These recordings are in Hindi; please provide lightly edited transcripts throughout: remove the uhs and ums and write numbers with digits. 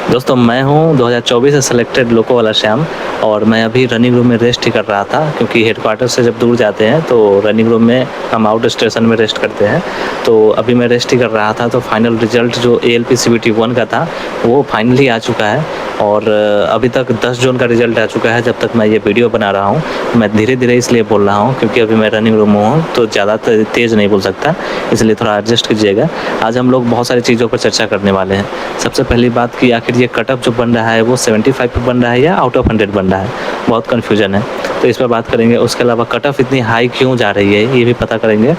दोस्तों मैं हूं 2024 से सिलेक्टेड लोको वाला श्याम और मैं अभी रनिंग रूम में रेस्ट ही कर रहा था क्योंकि हेडक्वार्टर से जब दूर जाते हैं तो रनिंग रूम में हम आउट स्टेशन में रेस्ट करते हैं। तो अभी मैं रेस्ट ही कर रहा था तो फाइनल रिजल्ट जो ALP CBT 1 का था वो फाइनली आ चुका है और अभी तक 10 जोन का रिजल्ट आ चुका है। जब तक मैं ये वीडियो बना रहा हूँ मैं धीरे धीरे इसलिए बोल रहा हूँ क्योंकि अभी मैं रनिंग रूम में हूँ तो ज़्यादा तेज़ नहीं बोल सकता, इसलिए थोड़ा एडजस्ट कीजिएगा। आज हम लोग बहुत सारी चीज़ों पर चर्चा करने वाले हैं। सबसे पहली बात कि आखिर ये कट ऑफ जो बन रहा है वो 75 पे बन रहा है या आउट ऑफ 100 बन रहा है, बहुत कन्फ्यूजन है, तो इस पर बात करेंगे। उसके अलावा कट ऑफ इतनी हाई क्यों जा रही है ये भी पता करेंगे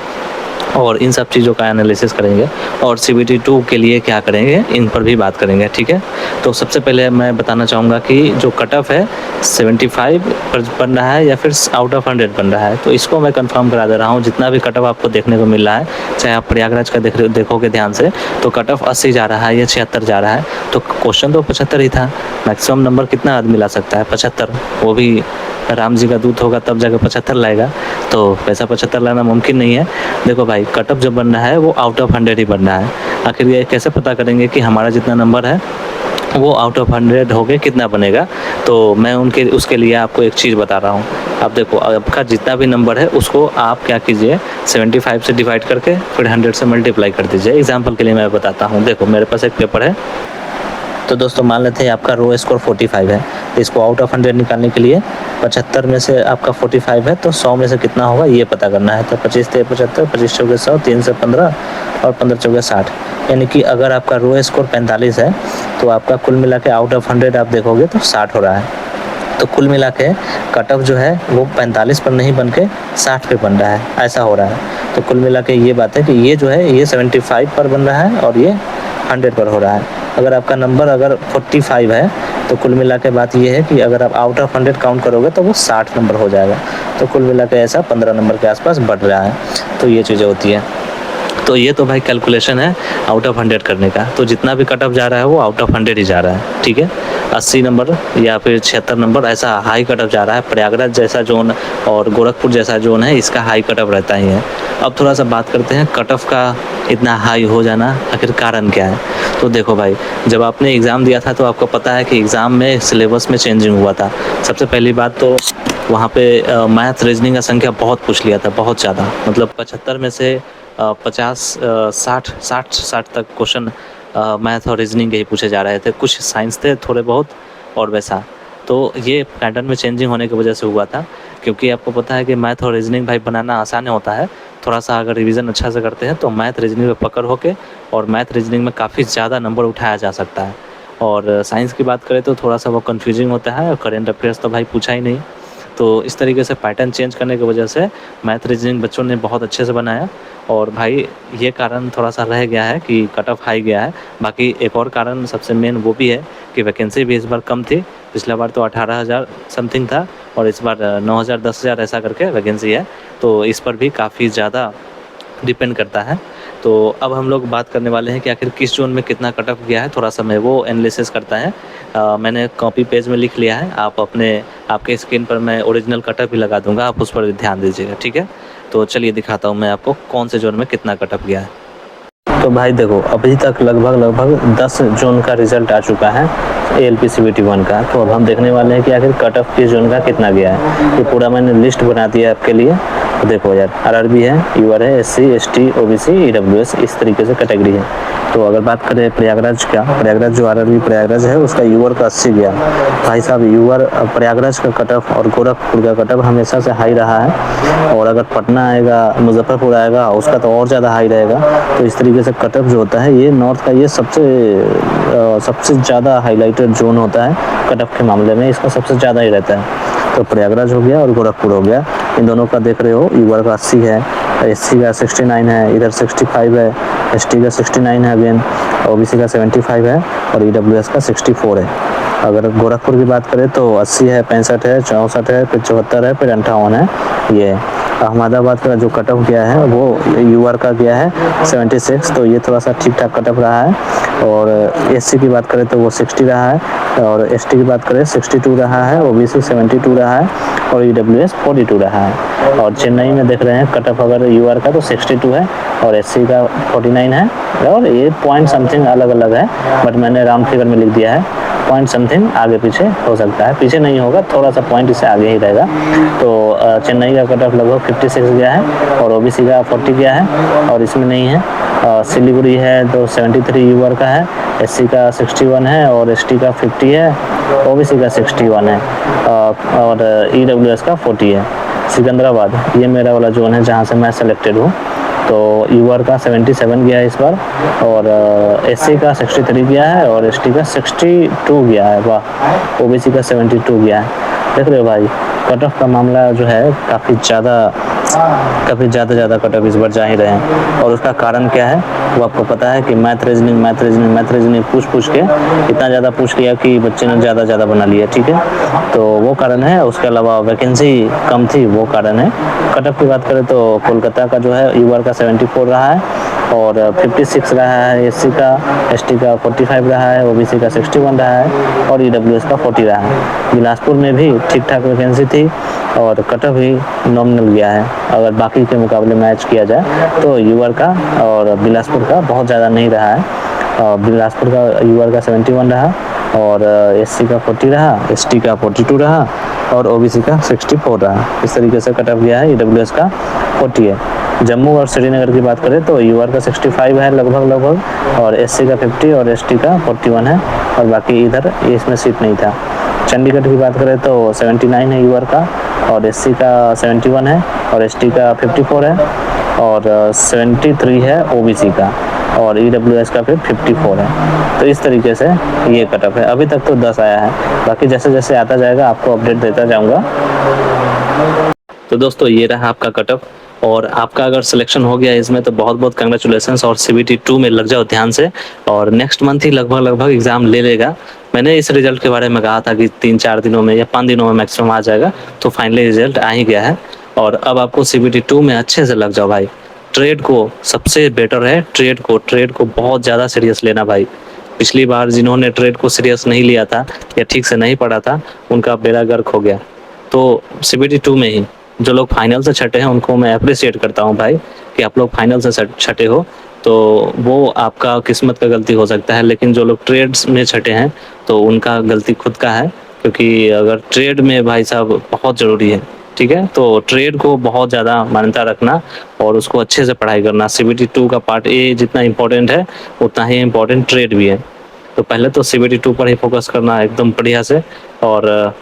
और इन सब चीज़ों का एनालिसिस करेंगे और CBT 2 के लिए क्या करेंगे इन पर भी बात करेंगे, ठीक है। तो सबसे पहले मैं बताना चाहूँगा कि जो कट ऑफ है 75 पर बन रहा है या फिर आउट ऑफ 100 बन रहा है, तो इसको मैं कंफर्म करा दे रहा हूँ। जितना भी कट ऑफ आपको देखने को मिल रहा है, चाहे आप प्रयागराज का देखोगे ध्यान से तो कट ऑफ 80 जा रहा है या 76 जा रहा है, तो क्वेश्चन तो 75 ही था। मैक्सिमम नंबर कितना आदमी ला सकता है? 75, वो भी राम जी का दूत होगा तब जाकर 75 लाएगा, तो वैसा 75 लाना मुमकिन नहीं है। देखो भाई कट ऑफ जो बन रहा है वो आउट ऑफ 100 ही बन रहा है। आखिर ये कैसे पता करेंगे कि हमारा जितना नंबर है वो आउट ऑफ 100 हो गए कितना बनेगा? तो मैं उसके लिए आपको एक चीज़ बता रहा हूँ। आप देखो आपका जितना भी नंबर है उसको आप क्या कीजिए 75 से डिवाइड करके फिर 100 से मल्टीप्लाई कर दीजिए। एग्जाम्पल के लिए मैं बताता हूँ। देखो मेरे पास एक पेपर है, तो दोस्तों मान लेते हैं आपका रो स्कोर 45 है, तो इसको आउट ऑफ 100 निकालने के लिए 75 में से आपका 45 है तो 100 में से कितना होगा ये पता करना है। तो 25 से 75, 25 चौके 100, 3 से 15 और 15 चौके 60, यानी कि अगर आपका रो स्कोर 45 है तो आपका कुल मिला के आउट ऑफ 100 आप देखोगे तो 60 हो रहा है। तो कुल मिला के कट ऑफ जो है वो 45 पर नहीं बन के 60 पे बन रहा है, ऐसा हो रहा है। तो कुल मिला के ये बात है कि ये जो है ये 75 पर बन रहा है और ये 100 पर हो रहा है। अगर आपका नंबर अगर 45 है तो कुल मिला के बात ये है कि अगर आप आउट ऑफ 100 काउंट करोगे तो वो 60 नंबर हो जाएगा। तो कुल मिला के ऐसा 15 नंबर के आसपास बढ़ रहा है। तो ये चीज़ें होती है। तो ये तो भाई कैलकुलेशन है आउट ऑफ 100 करने का। तो जितना भी कट ऑफ जा रहा है वो आउट ऑफ 100 ही जा रहा है, ठीक है। 80 नंबर या फिर 76 नंबर ऐसा हाई कट ऑफ जा रहा है। प्रयागराज जैसा जोन और गोरखपुर जैसा जोन है इसका हाई कट ऑफ रहता ही है। अब थोड़ा सा बात करते हैं कट ऑफ का इतना हाई हो जाना आखिर कारण क्या है। तो देखो भाई जब आपने एग्ज़ाम दिया था तो आपको पता है कि एग्ज़ाम में सिलेबस में चेंजिंग हुआ था। सबसे पहली बात तो वहाँ पे मैथ रीजनिंग का संख्या बहुत पूछ लिया था, बहुत ज़्यादा, मतलब 75 में से 50 60 तक क्वेश्चन मैथ और रीजनिंग के ही पूछे जा रहे थे। कुछ साइंस थे थोड़े बहुत और वैसा। तो ये पैटर्न में चेंजिंग होने की वजह से हुआ था, क्योंकि आपको पता है कि मैथ और रीजनिंग भाई बनाना आसान होता है। थोड़ा सा अगर रिवीजन अच्छा से करते हैं तो मैथ रीजनिंग में पकड़ होके और मैथ रीजनिंग में काफ़ी ज़्यादा नंबर उठाया जा सकता है। और साइंस की बात करें तो थोड़ा सा वो कन्फ्यूजिंग होता है और करेंट अफेयर्स तो भाई पूछा ही नहीं। तो इस तरीके से पैटर्न चेंज करने की वजह से मैथ रीजनिंग बच्चों ने बहुत अच्छे से बनाया और भाई ये कारण थोड़ा सा रह गया है कि कट ऑफ हाई गया है। बाकी एक और कारण सबसे मेन वो भी है कि वैकेंसी भी इस बार कम थी। पिछला बार तो 18,000 समथिंग था और इस बार 9,000 10,000 ऐसा करके वैकेंसी है। तो इस पर भी काफ़ी ज़्यादा डिपेंड करता है। तो अब हम लोग बात करने वाले हैं कि आखिर किस जोन में कितना कट ऑफ गया है। थोड़ा सा मैं वो एनालिसिस करता है। मैंने कॉपी पेज में लिख लिया है, आप आपके स्क्रीन पर मैं ओरिजिनल कट ऑफ भी लगा दूंगा, आप उस पर भी ध्यान दीजिएगा, ठीक है। तो चलिए दिखाता हूँ मैं आपको कौन से जोन में कितना कट ऑफ गया है। तो भाई देखो अभी तक लगभग 10 जोन का रिजल्ट आ चुका है ALP CBT 1 का। तो अब हम देखने वाले हैं कि आखिर कट ऑफ किस जोन का कितना गया है। ये पूरा मैंने लिस्ट बना दिया है आपके लिए। तो देखो यार RRB है, UR है, SC ST OBC EWS, इस तरीके से कैटेगरी है। तो अगर बात करें प्रयागराज का, प्रयागराज जो RRB प्रयागराज है उसका UR का 80 गया। भाई साहब UR प्रयागराज का कट ऑफ और गोरखपुर का कट ऑफ हमेशा से हाई रहा है। और अगर पटना आएगा, मुजफ्फरपुर आएगा उसका तो और ज़्यादा हाई रहेगा। तो इस तरीके से कट ऑफ जो होता है ये नॉर्थ का ये सबसे ज़्यादा हाईलाइटेड जोन होता है कट ऑफ के मामले में, इसका सबसे ज़्यादा ही रहता है। तो प्रयागराज हो गया और गोरखपुर हो गया, इन दोनों का देख रहे हो। UR का 80 है, SC का 69 है, इधर 65 है, ST का 69 है अगेन, OBC का 75 है और EWS का 64 है। अगर गोरखपुर की बात करें तो 80 है, 65 है, 64 है, फिर 74 है, फिर 58 है। ये अहमदाबाद का जो कट ऑफ गया है वो UR का गया है 76, तो ये थोड़ा सा ठीक ठाक कट ऑफ रहा है। और SC की बात करें तो वो 60 रहा है और ST की बात करें 62 रहा है, OBC 72 रहा है और EWS 42 रहा है। और चेन्नई में देख रहे हैं कट ऑफ अगर UR का तो 62 है और SC का 49 है और ये पॉइंट समथिंग अलग अलग है, बट मैंने राउंड फिगर में लिख दिया है। पॉइंट समथिंग आगे पीछे हो सकता है, पीछे नहीं होगा, थोड़ा सा पॉइंट इससे आगे ही रहेगा। तो चेन्नई का कट ऑफ लगभग 56 गया है और ओबीसी का 40 गया है और इसमें नहीं है। सिलीगुड़ी है तो 73 यूआर का है, एससी का 61 है और एसटी का 50 है, ओबीसी का 61 है और ईडब्ल्यूएस का 40 है। सिकंदराबाद ये मेरा वाला जोन है जहाँ से मैं सेलेक्टेड हूँ। तो यूआर का 77 गया है इस बार और एससी का 63 गया है और एसटी का 62 गया है। वाह, ओबीसी का 72 गया है। देख रहे हो भाई, कट ऑफ का मामला जो है काफ़ी ज़्यादा कट ऑफ इस बार जा ही रहे हैं। और उसका कारण क्या है वो आपको पता है कि मैथ रीजनिंग पूछ के इतना ज़्यादा पूछ लिया कि बच्चे ने ज़्यादा बना लिया। ठीक है, तो वो कारण है। उसके अलावा वैकेंसी कम थी, वो कारण है। कट ऑफ की बात करें तो कोलकाता का जो है यूआर का 74 रहा है और 56 रहा है एससी का, एसटी का 45 रहा है, ओबीसी का 61 रहा है और ईडब्ल्यूएस का 40 रहा है। बिलासपुर में भी ठीक ठाक वैकेंसी थी और कट ऑफ भी नॉमिनल गया है। अगर बाकी के मुकाबले मैच किया जाए तो यूआर का और बिलासपुर का बहुत ज़्यादा नहीं रहा है। बिलासपुर का यूआर का 71 रहा और एससी का 40 रहा, एसटी का 42 रहा और ओबीसी का 64 रहा। इस तरीके से कट ऑफ गया है। ईडब्ल्यूएस का 40 है। जम्मू और श्रीनगर की बात करें तो यूआर का 65 है लगभग और एससी का 50 और एसटी का 41 है और बाकी इधर इसमें सीट नहीं था। चंडीगढ़ की बात करें तो 79 है यूआर का और एससी का 71 है और एसटी का 54 है और 73 है ओबीसी का और ईडब्ल्यूएस का फिर 54 है। तो इस तरीके से ये कट ऑफ है। अभी तक तो 10 आया है, बाकी जैसे जैसे आता जाएगा आपको अपडेट देता जाऊंगा। तो दोस्तों ये रहा आपका कट ऑफ और आपका अगर सिलेक्शन हो गया इसमें तो बहुत बहुत कंग्रेचुलेशंस और CBT 2 में लग जाओ ध्यान से और नेक्स्ट मंथ ही लगभग एग्जाम ले लेगा। मैंने इस रिजल्ट के बारे में कहा था कि 3-4 दिनों में या 5 दिनों में मैक्सिमम आ जाएगा, तो फाइनली रिजल्ट आ ही गया है और अब आपको CBT 2 में अच्छे से लग जाओ भाई। ट्रेड को सबसे बेटर है, ट्रेड को बहुत ज़्यादा सीरियस लेना भाई। पिछली बार जिन्होंने ट्रेड को सीरियस नहीं लिया था या ठीक से नहीं पढ़ा था उनका बेड़ा गर्क हो गया। तो CBT 2 में ही जो लोग फाइनल से छटे हैं उनको मैं अप्रिशिएट करता हूं भाई कि आप लोग फाइनल से छटे हो, तो वो आपका किस्मत का गलती हो सकता है। लेकिन जो लोग ट्रेड्स में छटे हैं तो उनका गलती खुद का है, क्योंकि अगर ट्रेड में भाई साहब बहुत ज़रूरी है। ठीक है, तो ट्रेड को बहुत ज़्यादा मान्यता रखना और उसको अच्छे से पढ़ाई करना। CBT 2 का पार्ट ए जितना इम्पोर्टेंट है उतना ही इम्पोर्टेंट ट्रेड भी है। तो पहले तो CBT 2 पर ही फोकस करना एकदम बढ़िया से और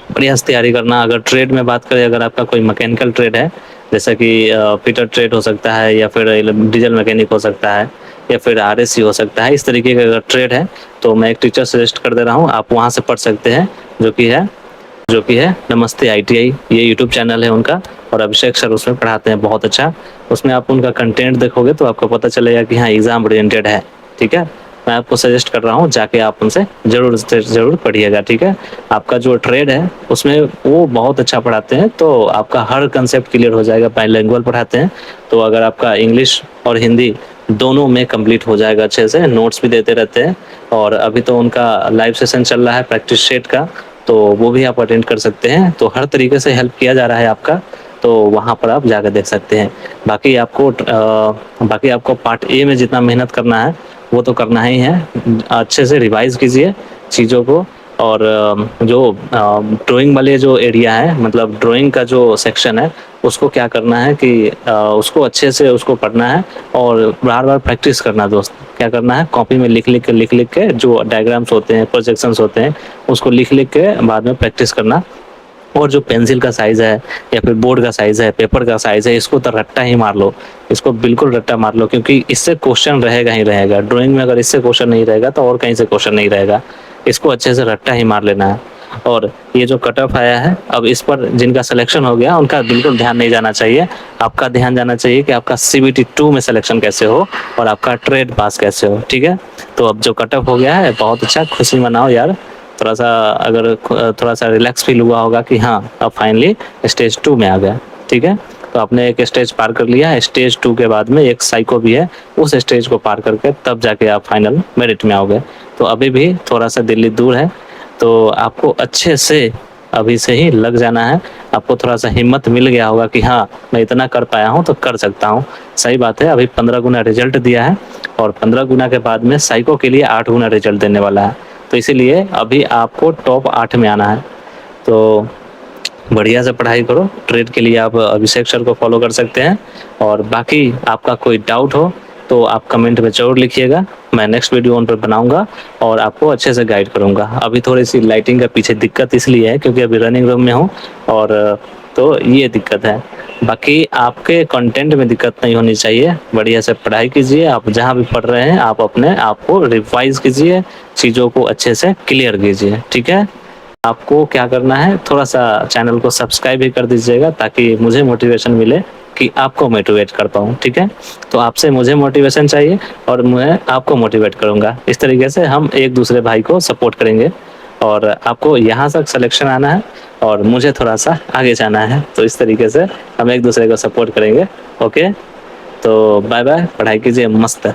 बढ़िया से तैयारी करना। अगर ट्रेड में बात करें, अगर आपका कोई मैकेनिकल ट्रेड है जैसे कि फिटर ट्रेड हो सकता है या फिर डीजल मैकेनिक हो सकता है या फिर RSC हो सकता है, इस तरीके का अगर ट्रेड है तो मैं एक टीचर सजेस्ट कर दे रहा हूँ, आप वहाँ से पढ़ सकते हैं, जो कि है नमस्ते ITI। ये यूट्यूब चैनल है उनका और अभिषेक सर उसमें पढ़ाते हैं बहुत अच्छा। उसमें आप उनका कंटेंट देखोगे तो आपको पता चलेगा कि हाँ एग्जाम ओरिएंटेड है। ठीक है, मैं आपको सजेस्ट कर रहा हूँ जाके आप उनसे ज़रूर पढ़िएगा। ठीक है, आपका जो ट्रेड है उसमें वो बहुत अच्छा पढ़ाते हैं, तो आपका हर कंसेप्ट क्लियर हो जाएगा। बाइलिंगुअल पढ़ाते हैं, तो अगर आपका इंग्लिश और हिंदी दोनों में कंप्लीट हो जाएगा अच्छे से। नोट्स भी देते रहते हैं और अभी तो उनका लाइव सेशन चल रहा है प्रैक्टिस सेट का, तो वो भी आप अटेंड कर सकते हैं। तो हर तरीके से हेल्प किया जा रहा है आपका, तो वहाँ पर आप जाकर देख सकते हैं। बाकी आपको पार्ट ए में जितना मेहनत करना है वो तो करना ही है। अच्छे से रिवाइज कीजिए चीज़ों को और जो ड्राइंग वाले जो एरिया है, मतलब ड्राइंग का जो सेक्शन है, उसको क्या करना है कि उसको अच्छे से उसको पढ़ना है और बार बार प्रैक्टिस करना। दोस्त क्या करना है, कॉपी में लिख लिख के जो डायग्राम्स होते हैं, प्रोजेक्शंस होते हैं, उसको लिख के बाद में प्रैक्टिस करना। और जो पेंसिल का साइज़ है या फिर बोर्ड का साइज़ है, पेपर का साइज़ है, इसको तो रट्टा ही मार लो, इसको बिल्कुल रट्टा मार लो, क्योंकि इससे क्वेश्चन रहेगा ही रहेगा। ड्राइंग में अगर इससे क्वेश्चन नहीं रहेगा तो और कहीं से क्वेश्चन नहीं रहेगा। इसको अच्छे से रट्टा ही मार लेना है। और ये जो कट ऑफ आया है, अब इस पर जिनका सिलेक्शन हो गया उनका बिल्कुल ध्यान नहीं जाना चाहिए। आपका ध्यान जाना चाहिए कि आपका CBT 2 में सिलेक्शन कैसे हो और आपका ट्रेड पास कैसे हो। ठीक है, तो अब जो कट ऑफ हो गया है बहुत अच्छा, खुशी मनाओ यार। थोड़ा सा रिलैक्स फील हुआ होगा कि हाँ अब फाइनली स्टेज 2 में आ गया। ठीक है, तो आपने एक स्टेज पार कर लिया है। स्टेज 2 के बाद में एक साइको भी है, उस स्टेज को पार करके तब जाके आप फाइनल मेरिट में आओगे। तो अभी भी थोड़ा सा दिल्ली दूर है, तो आपको अच्छे से अभी से ही लग जाना है। आपको थोड़ा सा हिम्मत मिल गया होगा कि हाँ मैं इतना कर पाया हूँ तो कर सकता हूँ। सही बात है, अभी 15 गुना रिजल्ट दिया है और 15 गुना के बाद में साइको के लिए 8 गुना रिजल्ट देने वाला है। तो इसीलिए अभी आपको टॉप 8 में आना है। तो बढ़िया से पढ़ाई करो। ट्रेड के लिए आप अभिषेक सर को फॉलो कर सकते हैं, और बाकी आपका कोई डाउट हो तो आप कमेंट में जरूर लिखिएगा। मैं नेक्स्ट वीडियो उन पर बनाऊंगा और आपको अच्छे से गाइड करूंगा। अभी थोड़ी सी लाइटिंग का पीछे दिक्कत इसलिए है क्योंकि अभी रनिंग रूम में हूँ, और तो ये दिक्कत है। बाकी आपके कंटेंट में दिक्कत नहीं होनी चाहिए। बढ़िया से पढ़ाई कीजिए। आप जहाँ भी पढ़ रहे हैं आप अपने आप को रिवाइज कीजिए, चीज़ों को अच्छे से क्लियर कीजिए, ठीक है। आपको क्या करना है, थोड़ा सा चैनल को सब्सक्राइब भी कर दीजिएगा ताकि मुझे मोटिवेशन मिले कि आपको मोटिवेट कर पाऊँ, ठीक है। तो आपसे मुझे मोटिवेशन चाहिए और मैं आपको मोटिवेट करूँगा। इस तरीके से हम एक दूसरे भाई को सपोर्ट करेंगे, और आपको यहाँ तक सिलेक्शन आना है और मुझे थोड़ा सा आगे जाना है। तो इस तरीके से हम एक दूसरे को सपोर्ट करेंगे। ओके, तो बाय बाय, पढ़ाई कीजिए मस्त।